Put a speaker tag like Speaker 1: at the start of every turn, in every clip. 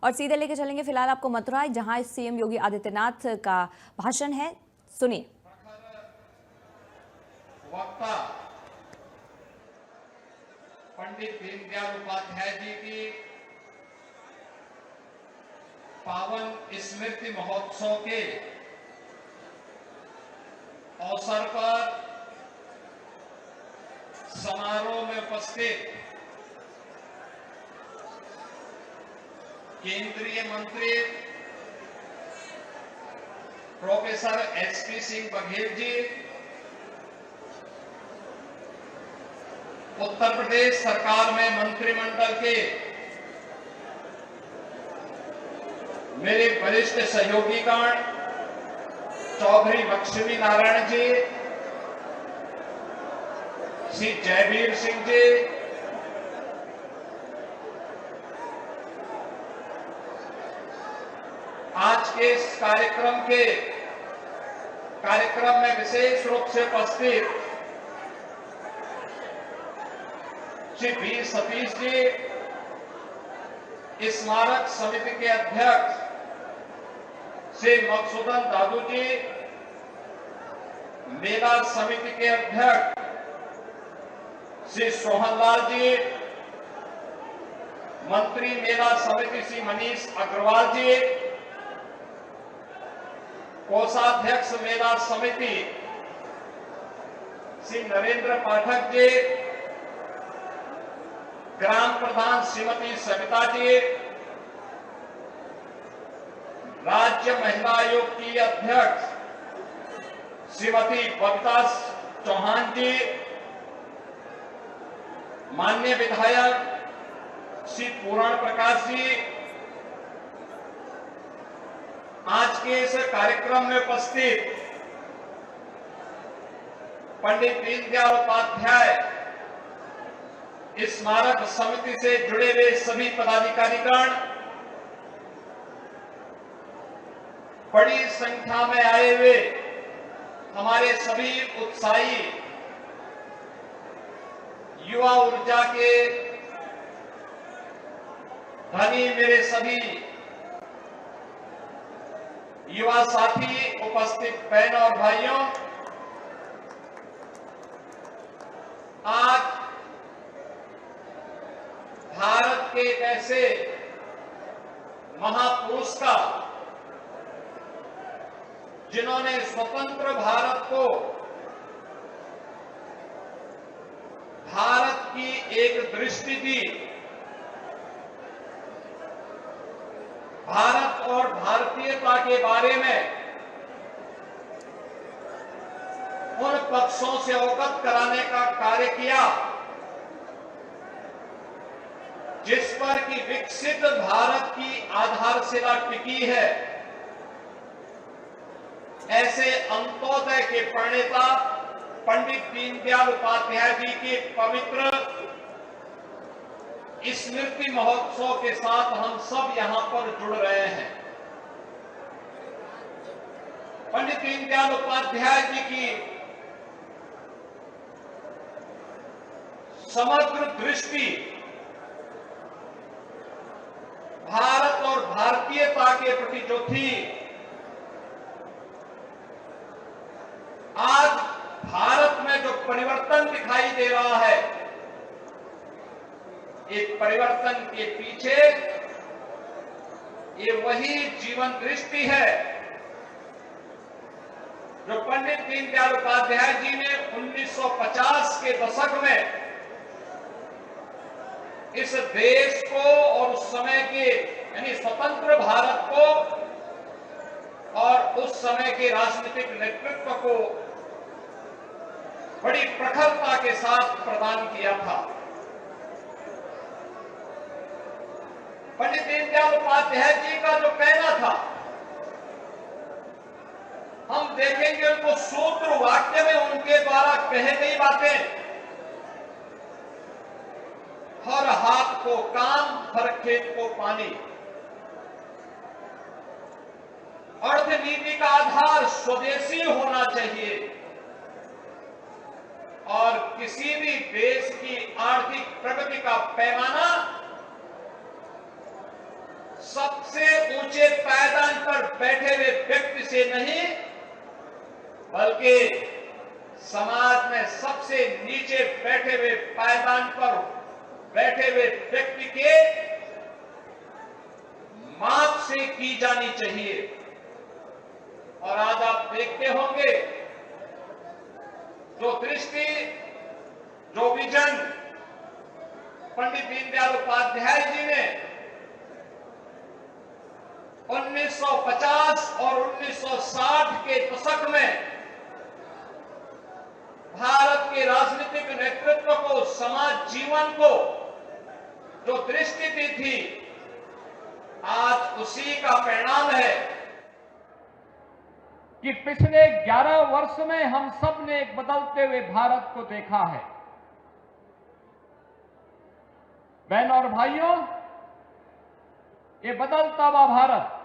Speaker 1: और सीधे लेके चलेंगे फिलहाल आपको मथुरा, जहां सीएम योगी आदित्यनाथ का भाषण है, सुनिए।
Speaker 2: वक्ता पंडित दीनदयाल उपाध्याय जी की पावन स्मृति महोत्सव के अवसर पर समारोह में उपस्थित केंद्रीय मंत्री प्रोफेसर एचपी सिंह बघेल जी, उत्तर प्रदेश सरकार में मंत्रिमंडल के मेरे वरिष्ठ सहयोगीगण चौधरी लक्ष्मी नारायण जी, श्री जयवीर सिंह जी, आज के इस कार्यक्रम में विशेष रूप से उपस्थित श्री बी सतीश जी, स्मारक समिति के अध्यक्ष श्री मधुसूदन दादू जी, मेला समिति के अध्यक्ष श्री सोहनलाल जी, मंत्री मेला समिति श्री मनीष अग्रवाल जी, कोषाध्यक्ष मेला समिति श्री नरेंद्र पाठक जी, ग्राम प्रधान श्रीमती सविता जी, राज्य महिला आयोग की अध्यक्ष श्रीमती बबीता चौहान जी, माननीय विधायक श्री पूरण प्रकाश जी, आज के इस कार्यक्रम में उपस्थित पंडित दीनदयाल उपाध्याय स्मारक समिति से जुड़े हुए सभी पदाधिकारीगण, बड़ी संख्या में आए हुए हमारे सभी उत्साही युवा ऊर्जा के धनी मेरे सभी युवा साथी, उपस्थित बहनों और भाइयों, आज भारत के एक ऐसे महापुरुष का, जिन्होंने स्वतंत्र भारत को भारत की एक दृष्टि दी, भारत और भारतीयता के बारे में उन पक्षों से अवगत कराने का कार्य किया जिस पर कि विकसित भारत की आधारशिला टिकी है। ऐसे अंत्योदय के प्रणेता पंडित दीनदयाल उपाध्याय जी के पवित्र स्मृति महोत्सव के साथ हम सब यहां पर जुड़ रहे हैं। पंडित दीनदयाल उपाध्याय जी की समग्र दृष्टि भारत और भारतीयता के प्रति जो थी, आज भारत में जो परिवर्तन दिखाई दे रहा है, एक परिवर्तन के पीछे ये वही जीवन दृष्टि है जो पंडित दीनदयाल उपाध्याय जी ने 1950 के दशक में इस देश को और उस समय के यानी स्वतंत्र भारत को और उस समय के राजनीतिक नेतृत्व को बड़ी प्रखरता के साथ प्रदान किया था। पंडित दीनदयाल उपाध्याय जी का जो कहना था, हम देखेंगे उनको सूत्र वाक्य में उनके द्वारा कही गई बातें, हर हाथ को काम, हर खेत को पानी। अर्थनीति का आधार स्वदेशी होना चाहिए और किसी भी देश की आर्थिक प्रगति का पैमाना सबसे ऊंचे पायदान पर बैठे हुए व्यक्ति से नहीं, बल्कि समाज में सबसे नीचे बैठे हुए पायदान पर बैठे हुए व्यक्ति के माप से की जानी चाहिए। और आज आप देखते होंगे जो दृष्टि, जो विजन पंडित दीनदयाल उपाध्याय जी ने 1950 और 1960 के दशक में भारत के राजनीतिक नेतृत्व को, समाज जीवन को जो दृष्टि दी थी, आज उसी का परिणाम है
Speaker 3: कि पिछले 11 वर्ष में हम सब ने एक बदलते हुए भारत को देखा है। बहनों और भाइयों, ये बदलता हुआ भारत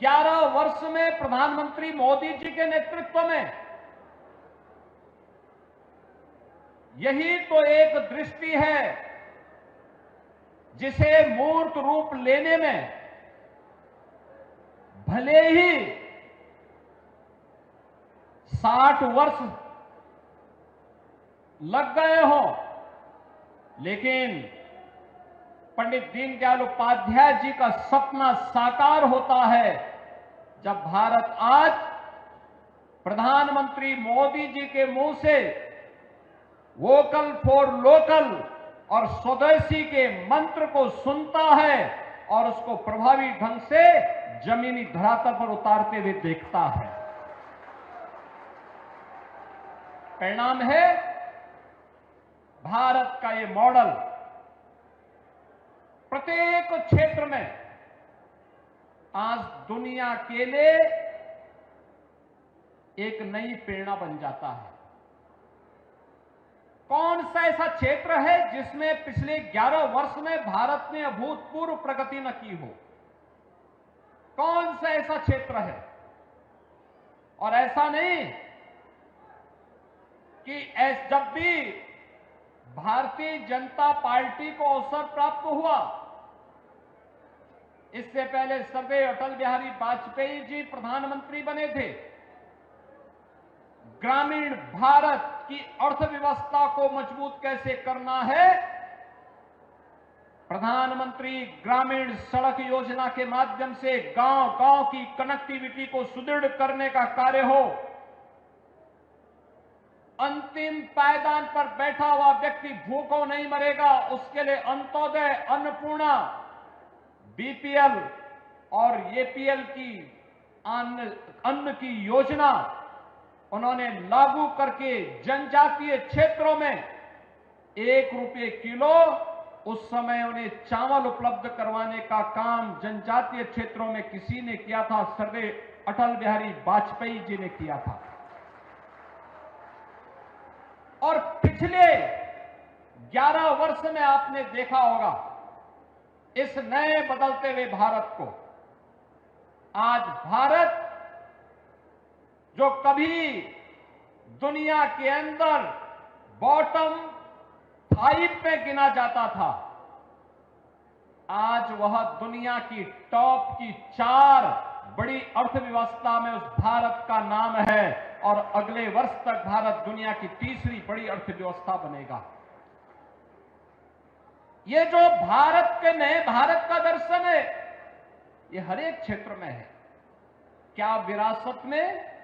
Speaker 3: 11 वर्ष में प्रधानमंत्री मोदी जी के नेतृत्व में, यही तो एक दृष्टि है जिसे मूर्त रूप लेने में भले ही 60 वर्ष लग गए हों, लेकिन पंडित दीनदयाल उपाध्याय जी का सपना साकार होता है जब भारत आज प्रधानमंत्री मोदी जी के मुंह से वोकल फॉर लोकल और स्वदेशी के मंत्र को सुनता है और उसको प्रभावी ढंग से जमीनी धरातल पर उतारते हुए देखता है। परिणाम है भारत का ये मॉडल प्रत्येक क्षेत्र में आज दुनिया के लिए एक नई प्रेरणा बन जाता है। कौन सा ऐसा क्षेत्र है जिसमें पिछले 11 वर्ष में भारत ने अभूतपूर्व प्रगति न की हो? कौन सा ऐसा क्षेत्र है? और ऐसा नहीं कि जब भी भारतीय जनता पार्टी को अवसर प्राप्त हुआ, इससे पहले स्वर्गीय अटल बिहारी वाजपेयी जी प्रधानमंत्री बने थे, ग्रामीण भारत की अर्थव्यवस्था को मजबूत कैसे करना है, प्रधानमंत्री ग्रामीण सड़क योजना के माध्यम से गांव-गांव की कनेक्टिविटी को सुदृढ़ करने का कार्य हो, अंतिम पायदान पर बैठा हुआ व्यक्ति भूखों नहीं मरेगा, उसके लिए अंत्योदय, अन्नपूर्णा, बीपीएल और एपीएल की अन्न की योजना उन्होंने लागू करके जनजातीय क्षेत्रों में 1 रुपये किलो उस समय उन्हें चावल उपलब्ध करवाने का काम जनजातीय क्षेत्रों में किसी ने किया था? स्वर्गीय अटल बिहारी वाजपेयी जी ने किया था। और पिछले 11 वर्ष में आपने देखा होगा इस नए बदलते हुए भारत को। आज भारत जो कभी दुनिया के अंदर बॉटम 5 पे गिना जाता था, आज वह दुनिया की टॉप की 4 बड़ी अर्थव्यवस्था में उस भारत का नाम है और अगले वर्ष तक भारत दुनिया की 3री बड़ी अर्थव्यवस्था बनेगा। ये जो भारत के नए भारत का दर्शन है, ये हर एक क्षेत्र में है। क्या विरासत में,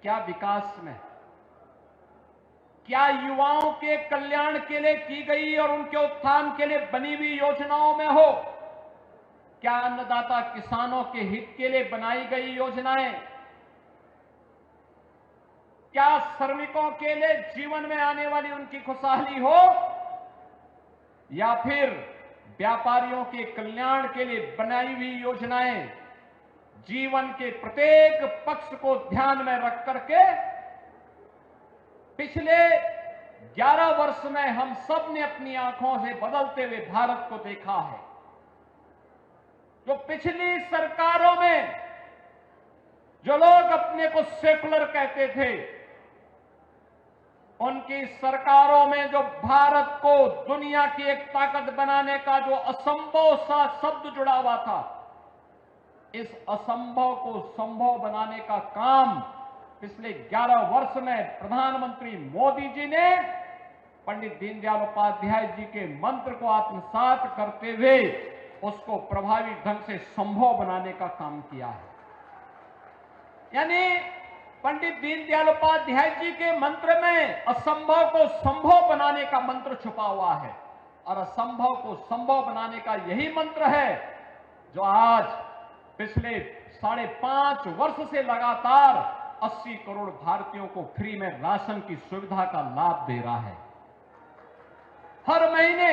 Speaker 3: क्या विकास में, क्या युवाओं के कल्याण के लिए की गई और उनके उत्थान के लिए बनी हुई योजनाओं में हो, क्या अन्नदाता किसानों के हित के लिए बनाई गई योजनाएं, क्या श्रमिकों के लिए जीवन में आने वाली उनकी खुशहाली हो, या फिर व्यापारियों के कल्याण के लिए बनाई हुई योजनाएं जीवन के प्रत्येक पक्ष को ध्यान में रख करके पिछले 11 वर्ष में हम सब ने अपनी आंखों से बदलते हुए भारत को देखा है। जो पिछली सरकारों में जो लोग अपने को सेकुलर कहते थे, उनकी सरकारों में जो भारत को दुनिया की एक ताकत बनाने का जो असंभव सा शब्द जुड़ा हुआ था, इस असंभव को संभव बनाने का काम पिछले 11 वर्ष में प्रधानमंत्री मोदी जी ने पंडित दीनदयाल उपाध्याय जी के मंत्र को आत्मसात करते हुए उसको प्रभावी ढंग से संभव बनाने का काम किया है। यानी पंडित दीनदयाल उपाध्याय जी के मंत्र में असंभव को संभव बनाने का मंत्र छुपा हुआ है, और असंभव को संभव बनाने का यही मंत्र है जो आज पिछले 5.5 वर्ष से लगातार 80 करोड़ भारतीयों को फ्री में राशन की सुविधा का लाभ दे रहा है। हर महीने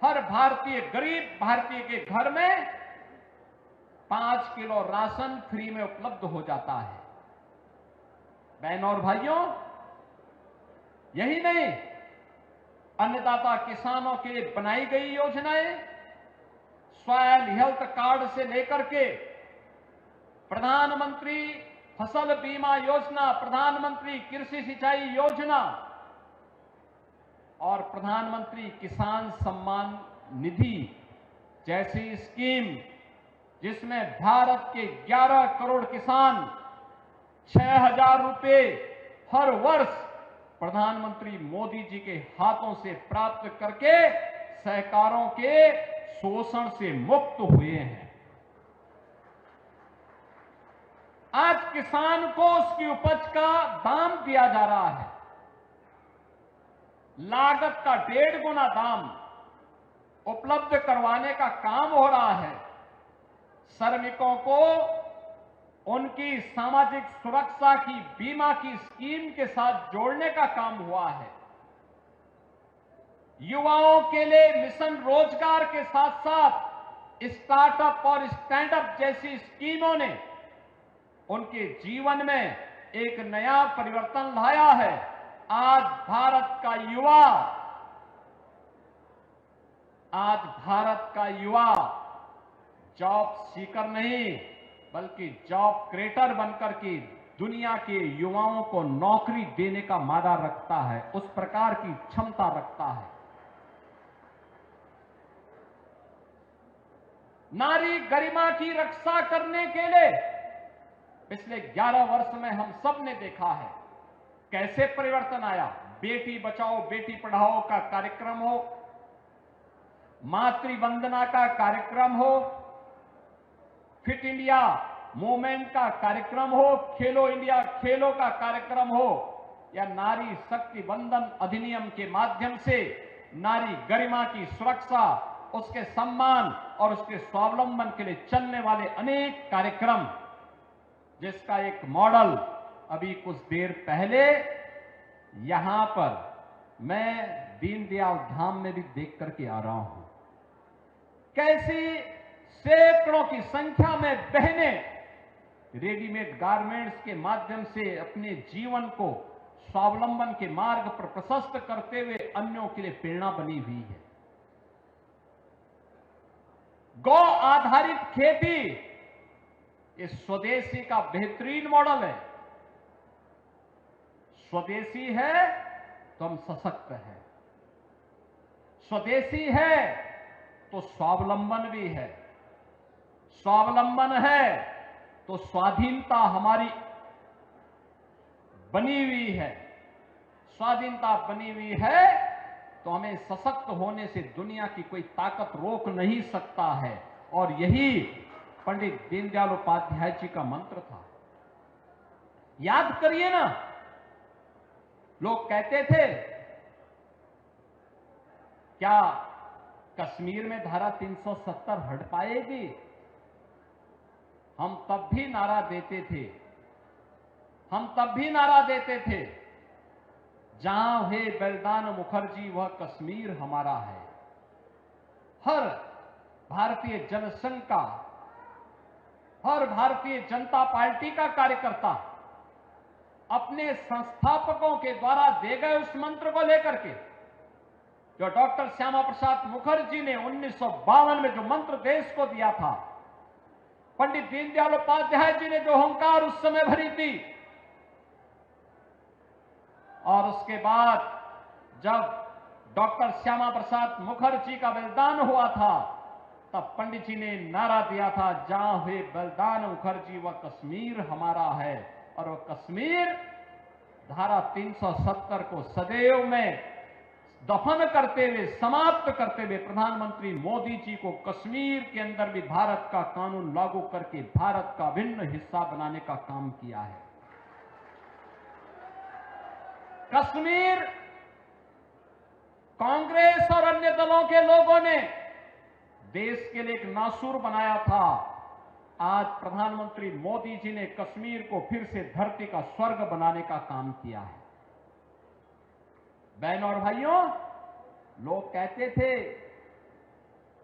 Speaker 3: हर भारतीय, गरीब भारतीय के घर में 5 किलो राशन फ्री में उपलब्ध हो जाता है। बहनों और भाइयों, यही नहीं, अन्नदाता किसानों के लिए बनाई गई योजनाएं, सॉयल हेल्थ कार्ड से लेकर के प्रधानमंत्री फसल बीमा योजना, प्रधानमंत्री कृषि सिंचाई योजना और प्रधानमंत्री किसान सम्मान निधि जैसी स्कीम, जिसमें भारत के 11 करोड़ किसान 6,000 रुपए हर वर्ष प्रधानमंत्री मोदी जी के हाथों से प्राप्त करके सहकारों के शोषण से मुक्त हुए हैं। आज किसान को उसकी उपज का दाम दिया जा रहा है, लागत का 1.5 गुना दाम उपलब्ध करवाने का काम हो रहा है। श्रमिकों को उनकी सामाजिक सुरक्षा की बीमा की स्कीम के साथ जोड़ने का काम हुआ है। युवाओं के लिए मिशन रोजगार के साथ साथ स्टार्टअप और स्टैंडअप जैसी स्कीमों ने उनके जीवन में एक नया परिवर्तन लाया है। आज भारत का युवा जॉब सीकर नहीं बल्कि जॉब क्रिएटर बनकर के दुनिया के युवाओं को नौकरी देने का मादा रखता है, उस प्रकार की क्षमता रखता है। नारी गरिमा की रक्षा करने के लिए पिछले 11 वर्ष में हम सब ने देखा है कैसे परिवर्तन आया। बेटी बचाओ बेटी पढ़ाओ का कार्यक्रम हो, मातृ वंदना का कार्यक्रम हो, फिट इंडिया मूवमेंट का कार्यक्रम हो, खेलो इंडिया खेलों का कार्यक्रम हो, या नारी शक्ति बंधन अधिनियम के माध्यम से नारी गरिमा की सुरक्षा, उसके सम्मान और उसके स्वावलंबन के लिए चलने वाले अनेक कार्यक्रम, जिसका एक मॉडल अभी कुछ देर पहले यहां पर मैं दीनदयाल धाम में भी देख करके आ रहा हूं। कैसी सैकड़ों की संख्या में बहनें रेडीमेड गारमेंट्स के माध्यम से अपने जीवन को स्वावलंबन के मार्ग पर प्रशस्त करते हुए अन्यों के लिए प्रेरणा बनी हुई है। गौ आधारित खेती इस स्वदेशी का बेहतरीन मॉडल है। स्वदेशी है तो हम सशक्त हैं, स्वदेशी है तो स्वावलंबन भी है, स्वावलंबन है तो स्वाधीनता हमारी बनी हुई है, स्वाधीनता बनी हुई है तो हमें सशक्त होने से दुनिया की कोई ताकत रोक नहीं सकता है। और यही पंडित दीनदयाल उपाध्याय जी का मंत्र था। याद करिए ना, लोग कहते थे क्या कश्मीर में धारा 370 हट पाएगी? हम तब भी नारा देते थे, जहां है बलिदान मुखर्जी वह कश्मीर हमारा है। हर भारतीय जनसंघ का, हर भारतीय जनता पार्टी का कार्यकर्ता अपने संस्थापकों के द्वारा दे गए उस मंत्र को लेकर के, जो डॉक्टर श्यामा प्रसाद मुखर्जी ने 1952 में जो मंत्र देश को दिया था, पंडित दीनदयाल उपाध्याय जी ने जो हुंकार उस समय भरी थी, और उसके बाद जब डॉक्टर श्यामा प्रसाद मुखर्जी का बलिदान हुआ था, तब पंडित जी ने नारा दिया था, जहां हुए बलिदान मुखर्जी वह कश्मीर हमारा है। और वह कश्मीर धारा 370 को सदैव में दफन करते हुए, समाप्त करते हुए प्रधानमंत्री मोदी जी को कश्मीर के अंदर भी भारत का कानून लागू करके भारत का भिन्न हिस्सा बनाने का काम किया है। कश्मीर कांग्रेस और अन्य दलों के लोगों ने देश के लिए एक नासूर बनाया था। आज प्रधानमंत्री मोदी जी ने कश्मीर को फिर से धरती का स्वर्ग बनाने का काम किया है। बहनों और भाइयों, लोग कहते थे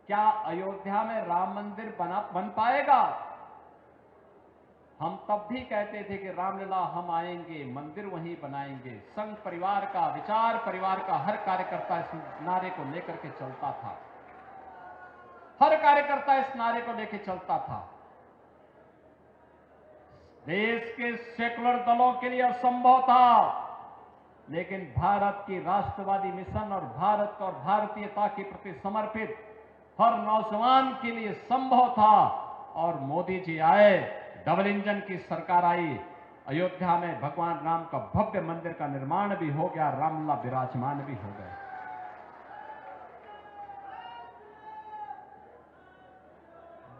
Speaker 3: क्या अयोध्या में राम मंदिर बन पाएगा? हम तब भी कहते थे कि रामलला हम आएंगे, मंदिर वहीं बनाएंगे। संघ परिवार का, विचार परिवार का हर कार्यकर्ता इस नारे को लेकर के चलता था। हर कार्यकर्ता इस नारे को लेकर चलता था। देश के सेकुलर दलों के लिए असंभव था, लेकिन भारत की राष्ट्रवादी मिशन और भारत और भारतीयता के प्रति समर्पित हर नौजवान के लिए संभव था। और मोदी जी आए, डबल इंजन की सरकार आई, अयोध्या में भगवान राम का भव्य मंदिर का निर्माण भी हो गया, रामलला विराजमान भी हो गए।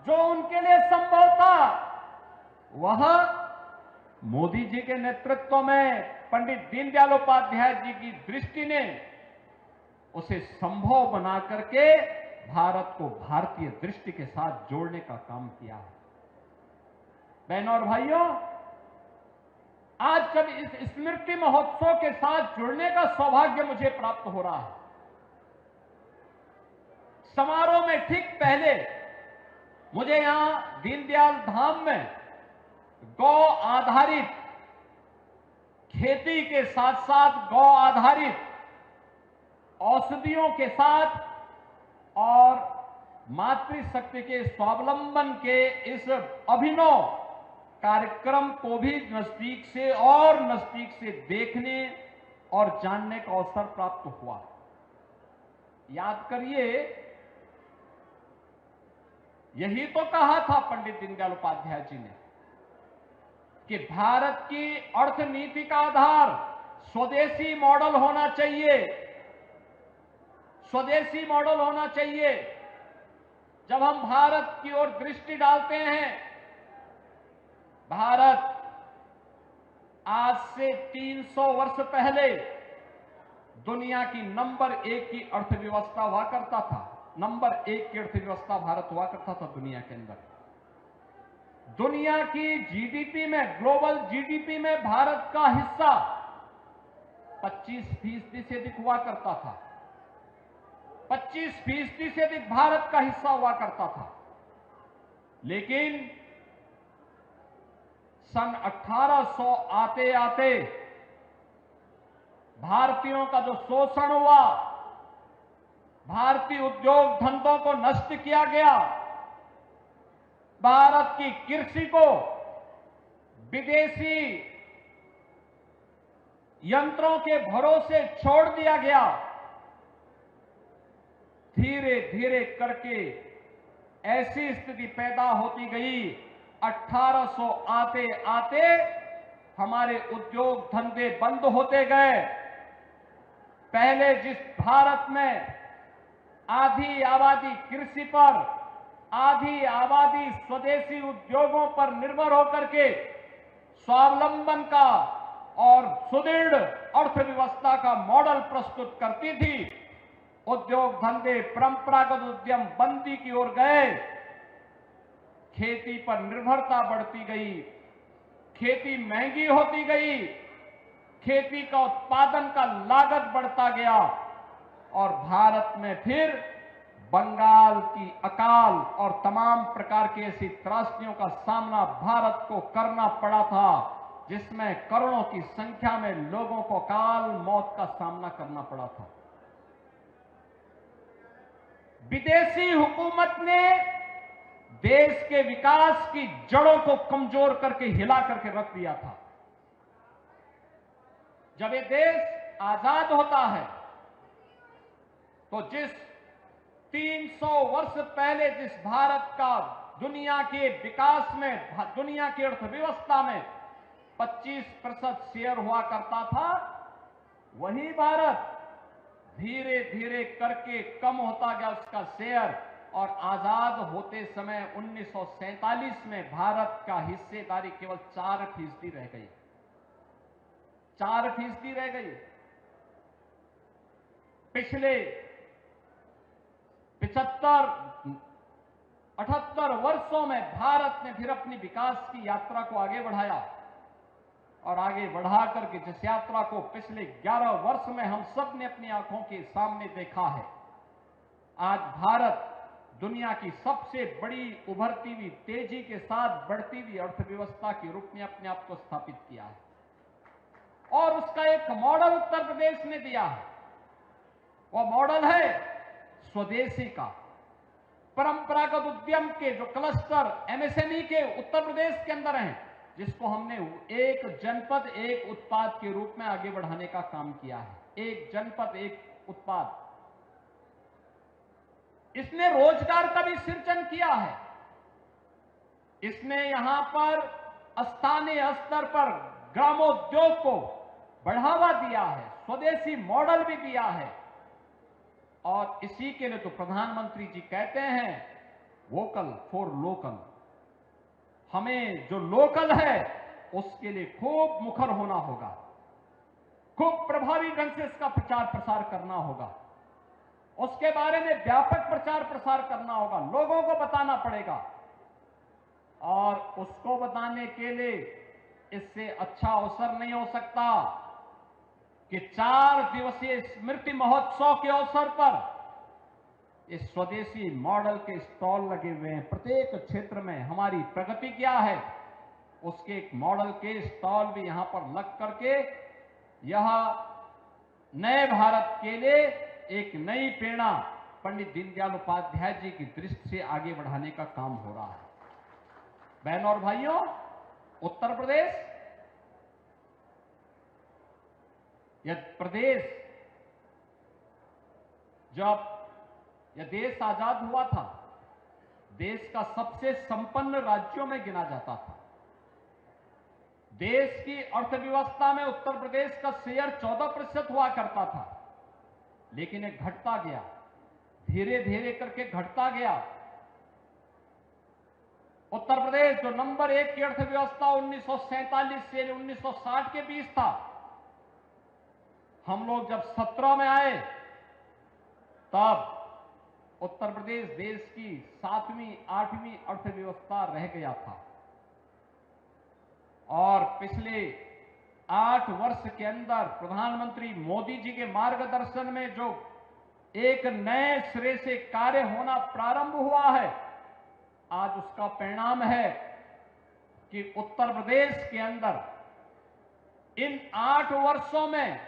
Speaker 3: जो उनके लिए संभव था वह मोदी जी के नेतृत्व में पंडित दीनदयाल उपाध्याय जी की दृष्टि ने उसे संभव बना करके भारत को भारतीय दृष्टि के साथ जोड़ने का काम किया है। बहनों और भाइयों, आज जब इस स्मृति महोत्सव के साथ जुड़ने का सौभाग्य मुझे प्राप्त हो रहा है, समारोह में ठीक पहले मुझे यहां दीनदयाल धाम में गौ आधारित खेती के साथ साथ गौ आधारित औषधियों के साथ और मातृशक्ति के स्वावलंबन के इस अभिनव कार्यक्रम को भी नजदीक से देखने और जानने का अवसर प्राप्त हुआ। याद करिए, यही तो कहा था पंडित दीनदयाल उपाध्याय जी ने कि भारत की अर्थनीति का आधार स्वदेशी मॉडल होना चाहिए। स्वदेशी मॉडल होना चाहिए। जब हम भारत की ओर दृष्टि डालते हैं, भारत आज से 300 वर्ष पहले दुनिया की नंबर 1 की अर्थव्यवस्था हुआ करता था। नंबर 1 की अर्थव्यवस्था भारत हुआ करता था दुनिया के अंदर। दुनिया की जीडीपी में, ग्लोबल जीडीपी में भारत का हिस्सा 25% से अधिक हुआ करता था। 25% से अधिक भारत का हिस्सा हुआ करता था। लेकिन सन 1800 आते आते भारतीयों का जो शोषण हुआ, भारतीय उद्योग धंधों को नष्ट किया गया, भारत की कृषि को विदेशी यंत्रों के भरोसे छोड़ दिया गया। धीरे धीरे करके ऐसी स्थिति पैदा होती गई, 1800 आते आते हमारे उद्योग धंधे बंद होते गए। पहले जिस भारत में आधी आबादी कृषि पर, आधी आबादी स्वदेशी उद्योगों पर निर्भर होकर के स्वावलंबन का और सुदृढ़ अर्थव्यवस्था का मॉडल प्रस्तुत करती थी, उद्योग धंधे, परंपरागत उद्यम बंदी की ओर गए। खेती पर निर्भरता बढ़ती गई, खेती महंगी होती गई, खेती का उत्पादन का लागत बढ़ता गया और भारत में फिर बंगाल की अकाल और तमाम प्रकार की ऐसी त्रासदियों का सामना भारत को करना पड़ा था, जिसमें करोड़ों की संख्या में लोगों को अकाल मौत का सामना करना पड़ा था। विदेशी हुकूमत ने देश के विकास की जड़ों को कमजोर करके, हिला करके रख दिया था। जब ये देश आजाद होता है तो जिस 300 वर्ष पहले जिस भारत का दुनिया के विकास में, दुनिया की अर्थव्यवस्था में 25% शेयर हुआ करता था, वही भारत धीरे धीरे करके कम होता गया उसका शेयर, और आजाद होते समय 1947 में भारत का हिस्सेदारी केवल 4% रह गई। 4% रह गई। पिछले 75-78 वर्षों में भारत ने फिर अपनी विकास की यात्रा को आगे बढ़ाया, और आगे बढ़ा करके जिस यात्रा को पिछले 11 वर्ष में हम सब ने अपनी आंखों के सामने देखा है, आज भारत दुनिया की सबसे बड़ी उभरती हुई, तेजी के साथ बढ़ती हुई अर्थव्यवस्था के रूप में अपने आप को स्थापित किया है। और उसका एक मॉडल उत्तर प्रदेश ने दिया है। वो मॉडल है स्वदेशी का। परंपरागत उद्यम के जो क्लस्टर एमएसएमई के उत्तर प्रदेश के अंदर हैं, जिसको हमने एक जनपद एक उत्पाद के रूप में आगे बढ़ाने का काम किया है। एक जनपद एक उत्पाद, इसने रोजगार का भी सृजन किया है। इसने यहां पर स्थानीय स्तर पर ग्रामोद्योग को बढ़ावा दिया है, स्वदेशी मॉडल भी दिया है। और इसी के लिए तो प्रधानमंत्री जी कहते हैं वोकल फॉर लोकल। हमें जो लोकल है उसके लिए खूब मुखर होना होगा, खूब प्रभावी ढंग से इसका प्रचार प्रसार करना होगा, उसके बारे में व्यापक प्रचार प्रसार करना होगा, लोगों को बताना पड़ेगा। और उसको बताने के लिए इससे अच्छा अवसर नहीं हो सकता कि 4 दिवसीय स्मृति महोत्सव के अवसर पर इस स्वदेशी मॉडल के स्टॉल लगे हुए हैं। प्रत्येक क्षेत्र में हमारी प्रगति क्या है उसके एक मॉडल के स्टॉल भी यहां पर लग करके यह नए भारत के लिए एक नई प्रेरणा पंडित दीनदयाल उपाध्याय जी की दृष्टि से आगे बढ़ाने का काम हो रहा है। बहनों और भाइयों, उत्तर प्रदेश जब यह देश आजाद हुआ था, देश का सबसे संपन्न राज्यों में गिना जाता था। देश की अर्थव्यवस्था में उत्तर प्रदेश का शेयर 14% हुआ करता था, लेकिन यह घटता गया, धीरे धीरे करके घटता गया। उत्तर प्रदेश जो नंबर 1 की अर्थव्यवस्था 1947 से 1960 के बीच था, हम लोग जब 17 में आए तब उत्तर प्रदेश देश की 7वीं 8वीं अर्थव्यवस्था रह गया था। और पिछले 8 वर्ष के अंदर प्रधानमंत्री मोदी जी के मार्गदर्शन में जो एक नए सिरे से कार्य होना प्रारंभ हुआ है, आज उसका परिणाम है कि उत्तर प्रदेश के अंदर इन 8 वर्षों में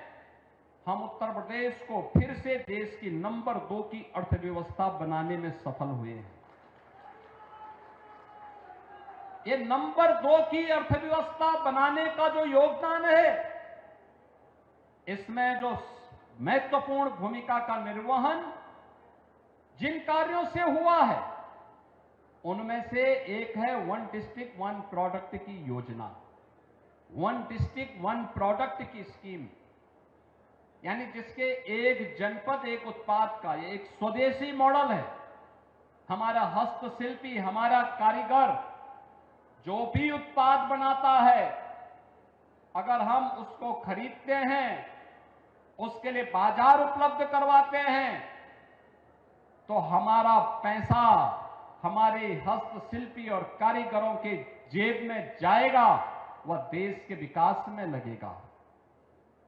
Speaker 3: हम उत्तर प्रदेश को फिर से देश की नंबर 2 की अर्थव्यवस्था बनाने में सफल हुए हैं। ये नंबर 2 की अर्थव्यवस्था बनाने का जो योगदान है, इसमें जो महत्वपूर्ण भूमिका का निर्वहन जिन कार्यों से हुआ है, उनमें से एक है वन डिस्ट्रिक्ट वन प्रोडक्ट की योजना, वन डिस्ट्रिक्ट वन प्रोडक्ट की स्कीम, यानी जिसके एक जनपद एक उत्पाद का ये एक स्वदेशी मॉडल है। हमारा हस्तशिल्पी, हमारा कारीगर जो भी उत्पाद बनाता है, अगर हम उसको खरीदते हैं, उसके लिए बाजार उपलब्ध करवाते हैं, तो हमारा पैसा हमारे हस्तशिल्पी और कारीगरों के जेब में जाएगा, वह देश के विकास में लगेगा।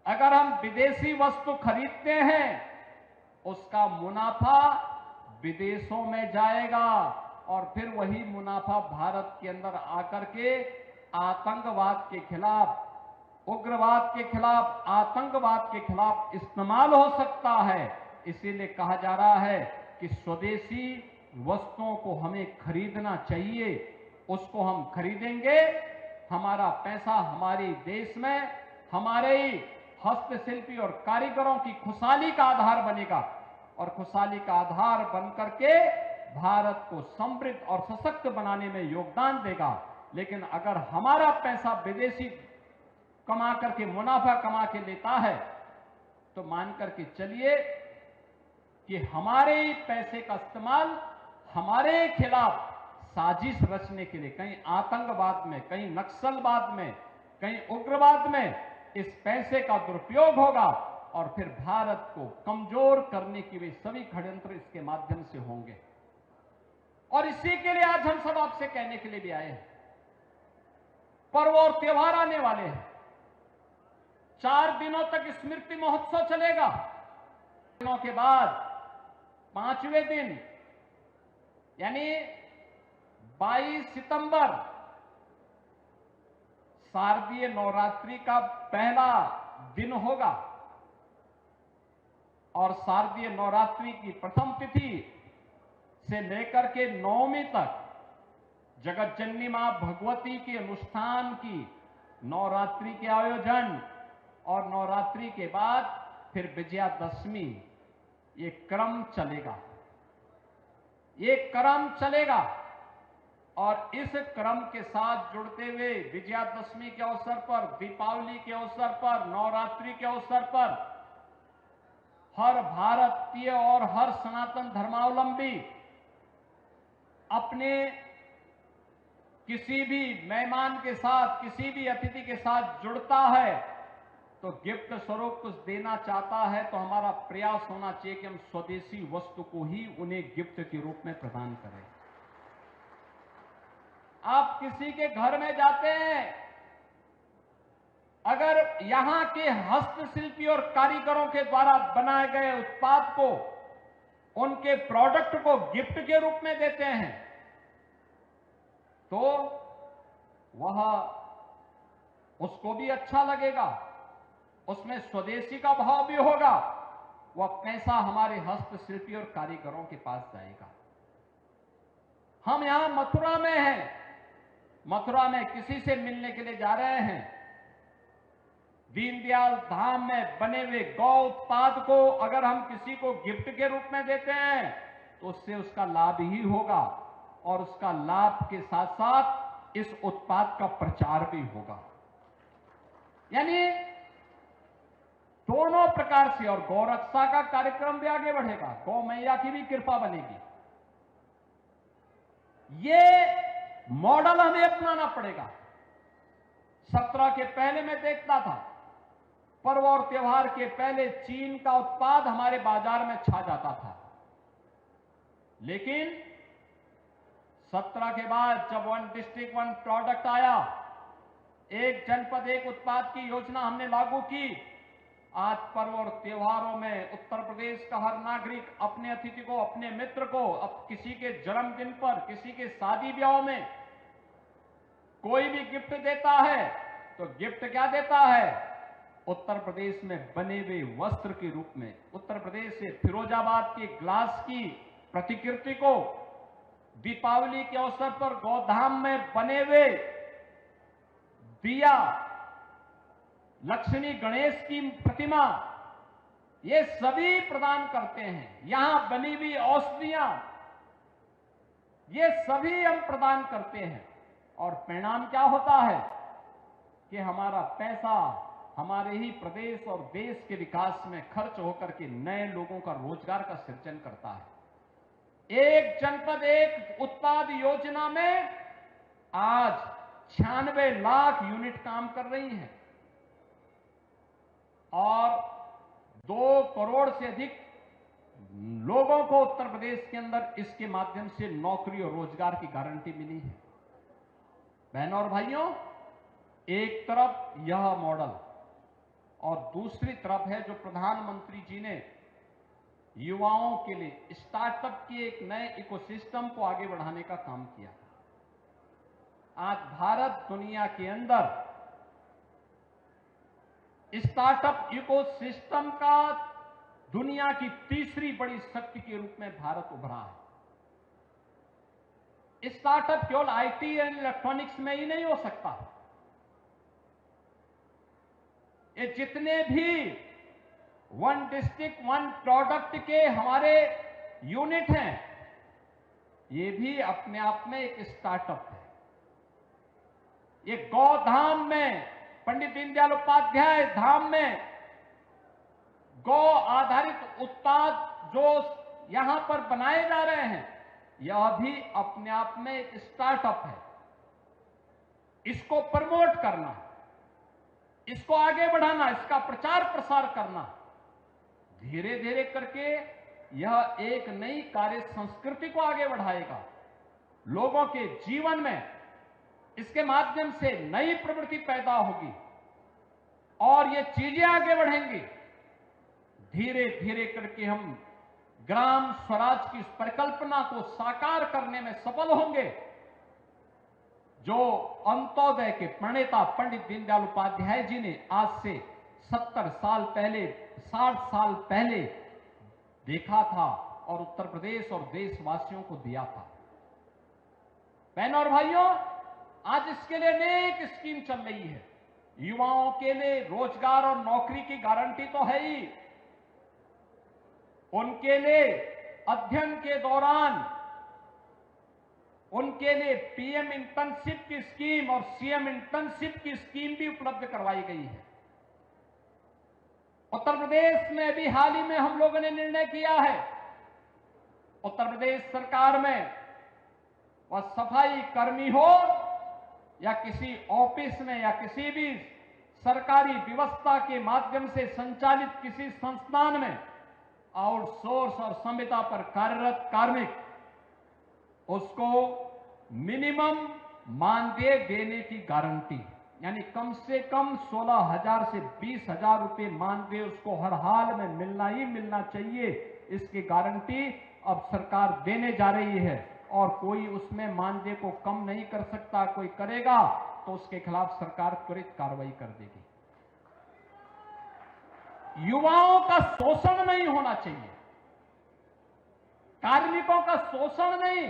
Speaker 3: अगर हम विदेशी वस्तु खरीदते हैं, उसका मुनाफा विदेशों में जाएगा और फिर वही मुनाफा भारत के अंदर आकर के आतंकवाद के खिलाफ, उग्रवाद के खिलाफ, आतंकवाद के खिलाफ इस्तेमाल हो सकता है। इसीलिए कहा जा रहा है कि स्वदेशी वस्तुओं को हमें खरीदना चाहिए, उसको हम खरीदेंगे, हमारा पैसा हमारे देश में, हमारे ही हस्तशिल्पी और कारीगरों की खुशहाली का आधार बनेगा और खुशहाली का आधार बनकर के भारत को समृद्ध और सशक्त बनाने में योगदान देगा। लेकिन अगर हमारा पैसा विदेशी कमा करके मुनाफा कमा के लेता है तो मान करके चलिए कि हमारे ही पैसे का इस्तेमाल हमारे खिलाफ साजिश रचने के लिए, कहीं आतंकवाद में, कहीं नक्सलवाद में, कहीं उग्रवाद में इस पैसे का दुरुपयोग होगा और फिर भारत को कमजोर करने की वे सभी षड्यंत्र इसके माध्यम से होंगे। और इसी के लिए आज हम सब आपसे कहने के लिए भी आए हैं। पर्व और त्योहार आने वाले हैं। 4 दिनों तक स्मृति महोत्सव चलेगा। दिनों के बाद 5वें दिन यानी 22 सितंबर शारदीय नवरात्रि का पहला दिन होगा और शारदीय नवरात्रि की प्रथम तिथि से लेकर के 9वीं तक जगत जननी मां भगवती के अनुष्ठान की नवरात्रि के आयोजन और नवरात्रि के बाद फिर विजयादशमी, ये क्रम चलेगा। ये क्रम चलेगा और इस क्रम के साथ जुड़ते हुए विजयादशमी के अवसर पर, दीपावली के अवसर पर, नवरात्रि के अवसर पर हर भारतीय और हर सनातन धर्मावलंबी अपने किसी भी मेहमान के साथ, किसी भी अतिथि के साथ जुड़ता है तो गिफ्ट स्वरूप कुछ देना चाहता है तो हमारा प्रयास होना चाहिए कि हम स्वदेशी वस्तु को ही उन्हें गिफ्ट के रूप में प्रदान करें। आप किसी के घर में जाते हैं, अगर यहां के हस्तशिल्पी और कारीगरों के द्वारा बनाए गए उत्पाद को, उनके प्रोडक्ट को गिफ्ट के रूप में देते हैं तो वह उसको भी अच्छा लगेगा, उसमें स्वदेशी का भाव भी होगा, वह पैसा हमारे हस्तशिल्पी और कारीगरों के पास जाएगा। हम यहां मथुरा में हैं, मथुरा में किसी से मिलने के लिए जा रहे हैं। दीनदयाल धाम में बने हुए गौ उत्पाद को अगर हम किसी को गिफ्ट के रूप में देते हैं तो उससे उसका लाभ ही होगा और उसका लाभ के साथ साथ इस उत्पाद का प्रचार भी होगा। यानी दोनों प्रकार से, और गौरक्षा का कार्यक्रम भी आगे बढ़ेगा, गौ मैया की भी कृपा बनेगी। ये मॉडल हमें अपनाना पड़ेगा। 17 के पहले मैं देखता था, पर्व और त्योहार के पहले चीन का उत्पाद हमारे बाजार में छा जाता था, लेकिन 17 के बाद जब 1 डिस्ट्रिक्ट 1 प्रोडक्ट आया, एक जनपद एक उत्पाद की योजना हमने लागू की, आज पर्व और त्योहारों में उत्तर प्रदेश का हर नागरिक अपने अतिथि को, अपने मित्र को, अब किसी के जन्मदिन पर, किसी के शादी ब्याह में कोई भी गिफ्ट देता है तो गिफ्ट क्या देता है? उत्तर प्रदेश में बने हुए वस्त्र के रूप में। उत्तर प्रदेश से फिरोजाबाद के ग्लास की प्रतिकृति को दीपावली के अवसर पर गौधाम में बने हुए दिया, लक्ष्मी गणेश की प्रतिमा, ये सभी प्रदान करते हैं। यहां बनी हुई औषधियां, ये सभी हम प्रदान करते हैं और परिणाम क्या होता है कि हमारा पैसा हमारे ही प्रदेश और देश के विकास में खर्च होकर के नए लोगों का रोजगार का सृजन करता है। एक जनपद एक उत्पाद योजना में आज 96 लाख यूनिट काम कर रही हैं और 2 करोड़ से अधिक लोगों को उत्तर प्रदेश के अंदर इसके माध्यम से नौकरी और रोजगार की गारंटी मिली है। बहनों और भाइयों, एक तरफ यह मॉडल और दूसरी तरफ है जो प्रधानमंत्री जी ने युवाओं के लिए स्टार्टअप के एक नए इकोसिस्टम को आगे बढ़ाने का काम किया। आज भारत दुनिया के अंदर स्टार्टअप इकोसिस्टम का दुनिया की तीसरी बड़ी शक्ति के रूप में भारत उभरा है। स्टार्टअप केवल आईटी एंड इलेक्ट्रॉनिक्स में ही नहीं हो सकता। ये जितने भी वन डिस्ट्रिक्ट वन प्रोडक्ट के हमारे यूनिट हैं, ये भी अपने आप में एक स्टार्टअप है। ये गौधाम में, पंडित दीनदयाल उपाध्याय धाम में गौ आधारित उत्पाद जो यहां पर बनाए जा रहे हैं, यह भी अपने आप में एक स्टार्टअप है। इसको प्रमोट करना, इसको आगे बढ़ाना, इसका प्रचार प्रसार करना, धीरे धीरे करके यह एक नई कार्य संस्कृति को आगे बढ़ाएगा। लोगों के जीवन में इसके माध्यम से नई प्रवृत्ति पैदा होगी और ये चीजें आगे बढ़ेंगी। धीरे धीरे करके हम ग्राम स्वराज की इस परिकल्पना को साकार करने में सफल होंगे, जो अंत्योदय के प्रणेता पंडित दीनदयाल उपाध्याय जी ने आज से 70 साल पहले, 60 साल पहले देखा था और उत्तर प्रदेश और देशवासियों को दिया था। बहनों और भाइयों, आज इसके लिए अनेक स्कीम चल रही है। युवाओं के लिए रोजगार और नौकरी की गारंटी तो है ही, उनके लिए अध्ययन के दौरान उनके लिए पीएम इंटर्नशिप की स्कीम और सीएम इंटर्नशिप की स्कीम भी उपलब्ध करवाई गई है। उत्तर प्रदेश में भी हाल ही में हम लोगों ने निर्णय किया है, उत्तर प्रदेश सरकार में वह सफाई कर्मी हो या किसी ऑफिस में या किसी भी सरकारी व्यवस्था के माध्यम से संचालित किसी संस्थान में आउटसोर्स और संविदा पर कार्यरत कार्मिक, उसको मिनिमम मानदेय देने की गारंटी, यानी कम से कम 16,000 से 20,000 रुपए मानदेय उसको हर हाल में मिलना ही मिलना चाहिए। इसकी गारंटी अब सरकार देने जा रही है और कोई उसमें मानदेय को कम नहीं कर सकता। कोई करेगा तो उसके खिलाफ सरकार त्वरित कार्रवाई कर देगी। युवाओं का शोषण नहीं होना चाहिए, कार्मिकों का शोषण नहीं,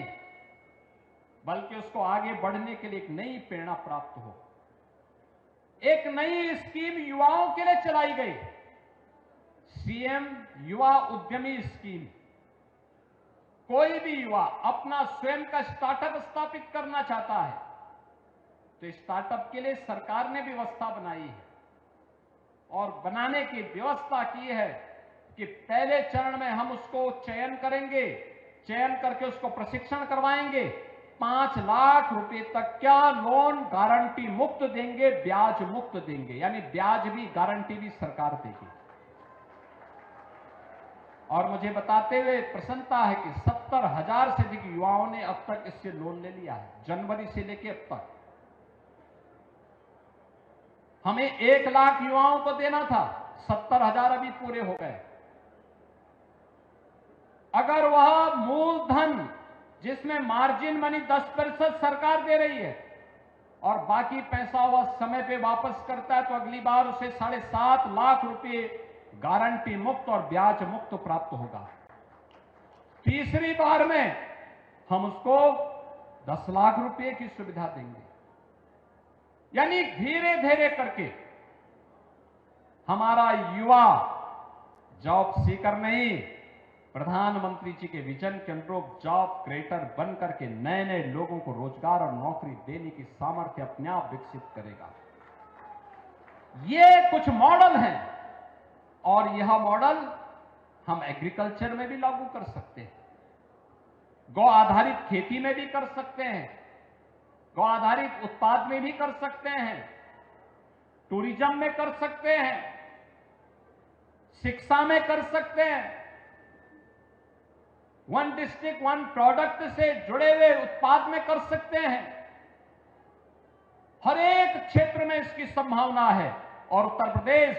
Speaker 3: बल्कि उसको आगे बढ़ने के लिए एक नई प्रेरणा प्राप्त हो। एक नई स्कीम युवाओं के लिए चलाई गई, सीएम युवा उद्यमी स्कीम। कोई भी युवा अपना स्वयं का स्टार्टअप स्थापित करना चाहता है तो स्टार्टअप के लिए सरकार ने व्यवस्था बनाई है और बनाने की व्यवस्था की है कि पहले चरण में हम उसको चयन करेंगे, चयन करके उसको प्रशिक्षण करवाएंगे, 5 लाख रुपए तक क्या लोन गारंटी मुक्त देंगे, ब्याज मुक्त देंगे, यानी ब्याज भी गारंटी भी सरकार देगी। और मुझे बताते हुए प्रसन्नता है कि 70,000 से अधिक युवाओं ने अब तक इससे लोन ले लिया है, जनवरी से लेकर अब तक। हमें 1 लाख युवाओं को देना था, 70,000 अभी पूरे हो गए। अगर वह मूलधन जिसमें मार्जिन मनी 10% सरकार दे रही है और बाकी पैसा वह समय पे वापस करता है तो अगली बार उसे 7.5 लाख रुपए गारंटी मुक्त और ब्याज मुक्त प्राप्त होगा। तीसरी बार में हम उसको 10 लाख रुपए की सुविधा देंगे। यानी धीरे धीरे करके हमारा युवा जॉब सीकर नहीं, प्रधानमंत्री जी के विजन के अनुरूप जॉब क्रिएटर बन करके नए नए लोगों को रोजगार और नौकरी देने की सामर्थ्य अपने आप विकसित करेगा। ये कुछ मॉडल हैं और यह मॉडल हम एग्रीकल्चर में भी लागू कर सकते हैं, गौ आधारित खेती में भी कर सकते हैं, गौ आधारित उत्पाद में भी कर सकते हैं, टूरिज्म में कर सकते हैं, शिक्षा में कर सकते हैं। वन डिस्ट्रिक्ट वन प्रोडक्ट से जुड़े हुए उत्पाद में कर सकते हैं। हर एक क्षेत्र में इसकी संभावना है और उत्तर प्रदेश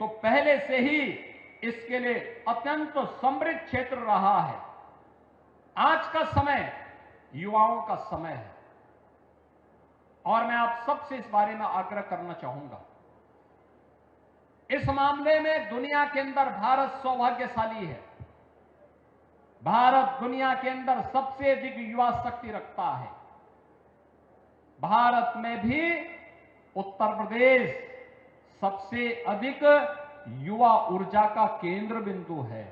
Speaker 3: तो पहले से ही इसके लिए अत्यंत समृद्ध क्षेत्र रहा है। आज का समय युवाओं का समय है और मैं आप सबसे इस बारे में आग्रह करना चाहूंगा। इस मामले में दुनिया के अंदर भारत सौभाग्यशाली है। भारत दुनिया के अंदर सबसे अधिक युवा शक्ति रखता है। भारत में भी उत्तर प्रदेश सबसे अधिक युवा ऊर्जा का केंद्र बिंदु है।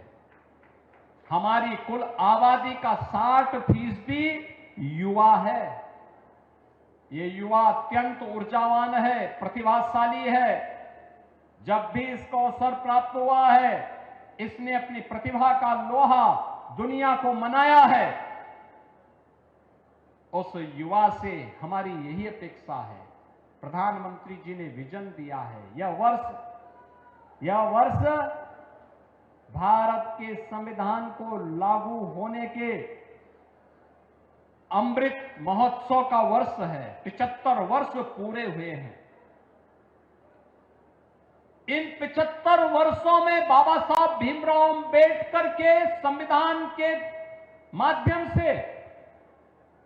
Speaker 3: हमारी कुल आबादी का 60% युवा है। ये युवा अत्यंत ऊर्जावान है, प्रतिभाशाली है। जब भी इसको अवसर प्राप्त हुआ है, इसने अपनी प्रतिभा का लोहा दुनिया को मनाया है। उस युवा से हमारी यही अपेक्षा है। प्रधानमंत्री जी ने विजन दिया है। यह वर्ष भारत के संविधान को लागू होने के अमृत महोत्सव का वर्ष है। 75 वर्ष पूरे हुए हैं। इन 75 वर्षों में बाबा साहब भीमराव अंबेडकर के संविधान के माध्यम से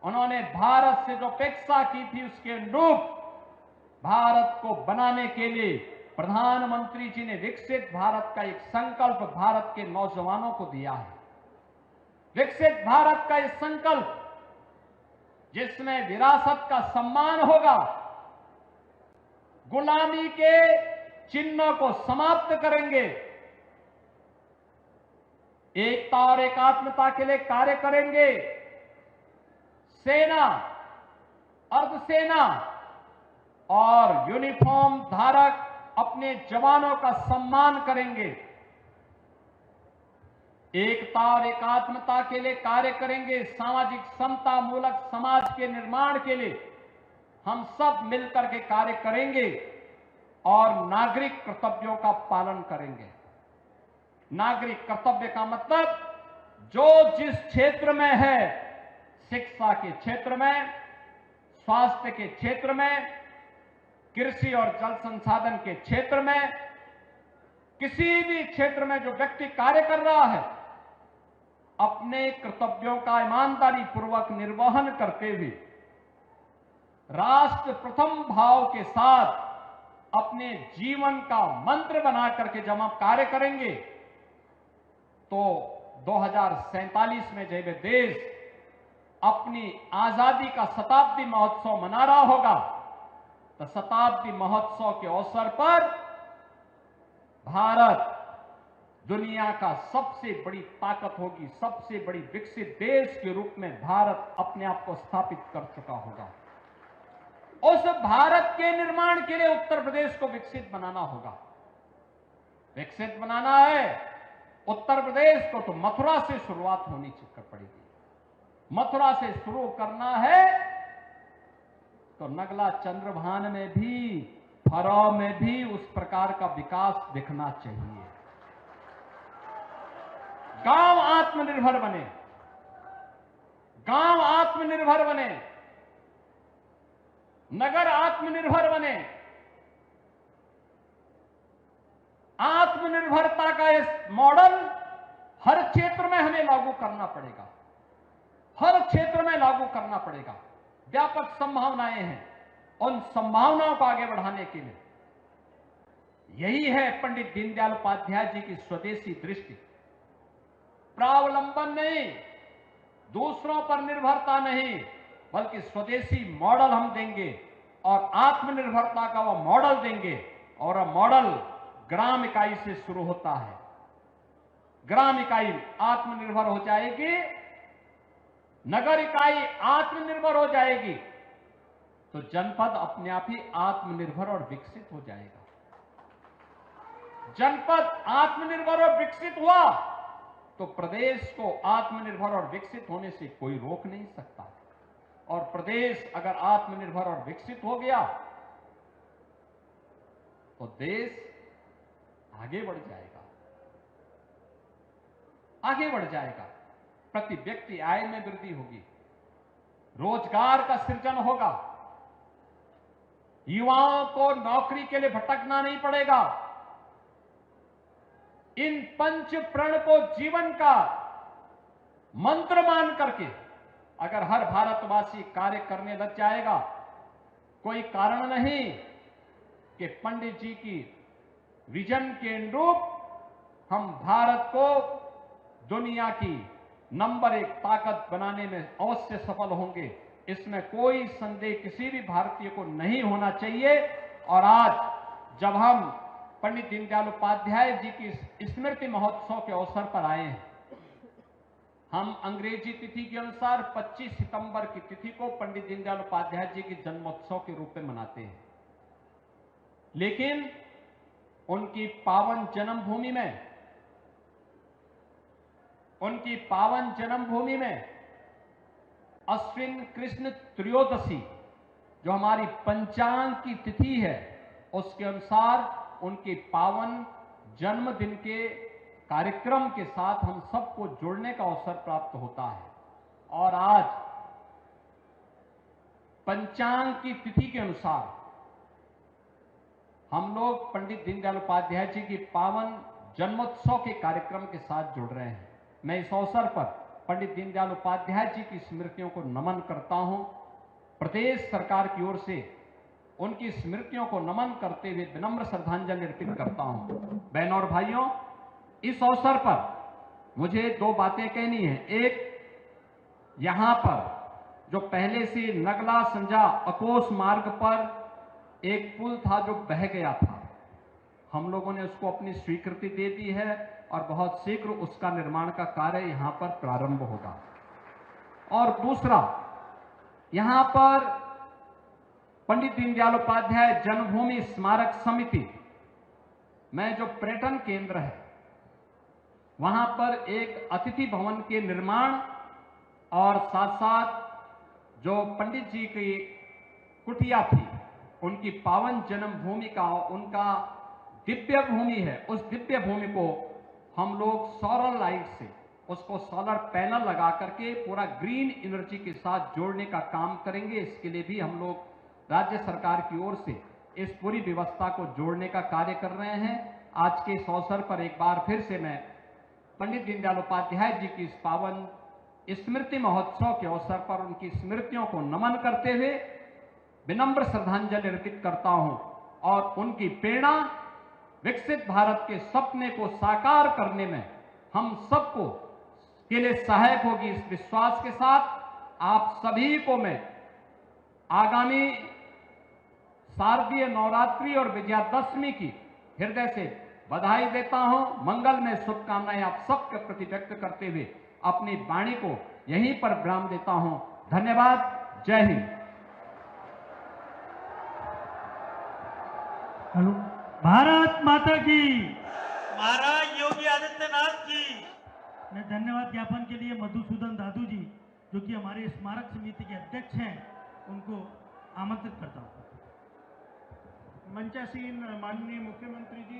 Speaker 3: उन्होंने भारत से जो अपेक्षा की थी, उसके अनुरूप भारत को बनाने के लिए प्रधानमंत्री जी ने विकसित भारत का एक संकल्प भारत के नौजवानों को दिया है। विकसित भारत का एक संकल्प जिसमें विरासत का सम्मान होगा, गुलामी के चिन्हों को समाप्त करेंगे, एकता और एकात्मता के लिए कार्य करेंगे, सेना, अर्धसेना और यूनिफॉर्म धारक अपने जवानों का सम्मान करेंगे, एकता और एकात्मता के लिए कार्य करेंगे, सामाजिक समता मूलक समाज के निर्माण के लिए हम सब मिलकर के कार्य करेंगे और नागरिक कर्तव्यों का पालन करेंगे। नागरिक कर्तव्य का मतलब जो जिस क्षेत्र में है, शिक्षा के क्षेत्र में, स्वास्थ्य के क्षेत्र में, कृषि और जल संसाधन के क्षेत्र में, किसी भी क्षेत्र में जो व्यक्ति कार्य कर रहा है, अपने कर्तव्यों का ईमानदारी पूर्वक निर्वहन करते हुए राष्ट्र प्रथम भाव के साथ अपने जीवन का मंत्र बना करके जब हम कार्य करेंगे तो 2047 में जब देश अपनी आजादी का शताब्दी महोत्सव मना रहा होगा, तो शताब्दी महोत्सव के अवसर पर भारत दुनिया का सबसे बड़ी ताकत होगी, सबसे बड़ी विकसित देश के रूप में भारत अपने आप को स्थापित कर चुका होगा। उस भारत के निर्माण के लिए उत्तर प्रदेश को विकसित बनाना होगा। विकसित बनाना है उत्तर प्रदेश को, तो मथुरा से शुरुआत होनी पड़ेगी। मथुरा से शुरू करना है तो नगला चंद्रभान में भी, फरौ में भी उस प्रकार का विकास दिखना चाहिए। गांव आत्मनिर्भर बने, गांव आत्मनिर्भर बने, नगर आत्मनिर्भर बने। आत्मनिर्भरता का इस मॉडल हर क्षेत्र में हमें लागू करना पड़ेगा, हर क्षेत्र में लागू करना पड़ेगा। व्यापक संभावनाएं हैं, उन संभावनाओं को आगे बढ़ाने के लिए यही है पंडित दीनदयाल उपाध्याय जी की स्वदेशी दृष्टि। प्रावलंबन नहीं, दूसरों पर निर्भरता नहीं, बल्कि स्वदेशी मॉडल हम देंगे और आत्मनिर्भरता का वो मॉडल देंगे। और वह मॉडल ग्राम इकाई से शुरू होता है। ग्राम इकाई आत्मनिर्भर हो जाएगी, नगर इकाई आत्मनिर्भर हो जाएगी, तो जनपद अपने आप ही आत्मनिर्भर और विकसित हो जाएगा। जनपद आत्मनिर्भर और विकसित हुआ तो प्रदेश को आत्मनिर्भर और विकसित होने से कोई रोक नहीं सकता। और प्रदेश अगर आत्मनिर्भर और विकसित हो गया तो देश आगे बढ़ जाएगा, आगे बढ़ जाएगा। प्रति व्यक्ति आय में वृद्धि होगी, रोजगार का सृजन होगा, युवाओं को नौकरी के लिए भटकना नहीं पड़ेगा। इन पंच प्रण को जीवन का मंत्र मान करके अगर हर भारतवासी कार्य करने लग जाएगा, कोई कारण नहीं कि पंडित जी की विजन के अनुरूप हम भारत को दुनिया की नंबर 1 ताकत बनाने में अवश्य सफल होंगे। इसमें कोई संदेह किसी भी भारतीय को नहीं होना चाहिए। और आज जब हम पंडित दीनदयाल उपाध्याय जी की स्मृति महोत्सव के अवसर पर आए हैं। हम अंग्रेजी तिथि के अनुसार 25 सितंबर की तिथि को पंडित दीनदयाल उपाध्याय जी की जन्मोत्सव के रूप में मनाते हैं, लेकिन उनकी पावन जन्मभूमि में अश्विन कृष्ण त्रयोदशी जो हमारी पंचांग की तिथि है, उसके अनुसार उनके पावन जन्मदिन के कार्यक्रम के साथ हम सबको जुड़ने का अवसर प्राप्त होता है। और आज पंचांग की तिथि के अनुसार हम लोग पंडित दीनदयाल उपाध्याय जी की पावन जन्मोत्सव के कार्यक्रम के साथ जुड़ रहे हैं। मैं इस अवसर पर पंडित दीनदयाल उपाध्याय जी की स्मृतियों को नमन करता हूं। प्रदेश सरकार की ओर से उनकी स्मृतियों को नमन करते हुए विनम्र श्रद्धांजलि अर्पित करता हूं। बहनों और भाइयों, इस अवसर पर मुझे दो बातें कहनी है। एक, यहां पर जो पहले से नगला संजा अकोस मार्ग पर एक पुल था जो बह गया था, हम लोगों ने उसको अपनी स्वीकृति दे दी है और बहुत शीघ्र उसका निर्माण का कार्य यहां पर प्रारंभ होगा। और दूसरा, यहां पर पंडित दीनदयाल उपाध्याय जन्मभूमि स्मारक समिति में जो पर्यटन केंद्र है, वहां पर एक अतिथि भवन के निर्माण और साथ साथ जो पंडित जी की कुटिया थी, उनकी पावन जन्मभूमि का उनका दिव्य भूमि है, उस दिव्य भूमि को हम लोग सोलर लाइट से उसको सोलर पैनल लगा करके पूरा ग्रीन एनर्जी के साथ जोड़ने का काम करेंगे। इसके लिए भी हम लोग राज्य सरकार की ओर से इस पूरी व्यवस्था को जोड़ने का कार्य कर रहे हैं। आज के इस अवसर पर एक बार फिर से मैं पंडित दीनदयाल उपाध्याय जी की इस पावन स्मृति महोत्सव के अवसर पर उनकी स्मृतियों को नमन करते हुए विनम्र श्रद्धांजलि अर्पित करता हूं और उनकी प्रेरणा विकसित भारत के सपने को साकार करने में हम सबको के लिए सहायक होगी। इस विश्वास के साथ आप सभी को मैं आगामी शारदीय नवरात्रि और विजयादशमी की हृदय से बधाई देता हूं। मंगल में शुभकामनाएं आप सबके प्रति व्यक्त करते हुए अपनी वाणी को यहीं पर विराम देता हूं। धन्यवाद। जय हिंद।
Speaker 4: हेलो, भारत माता की।
Speaker 5: महाराज योगी आदित्यनाथ की।
Speaker 4: मैं धन्यवाद ज्ञापन के लिए मधुसूदन दादू जी, जो कि हमारे स्मारक समिति के अध्यक्ष हैं, उनको आमंत्रित करता हूं।
Speaker 5: मंचासीन माननीय मुख्यमंत्री जी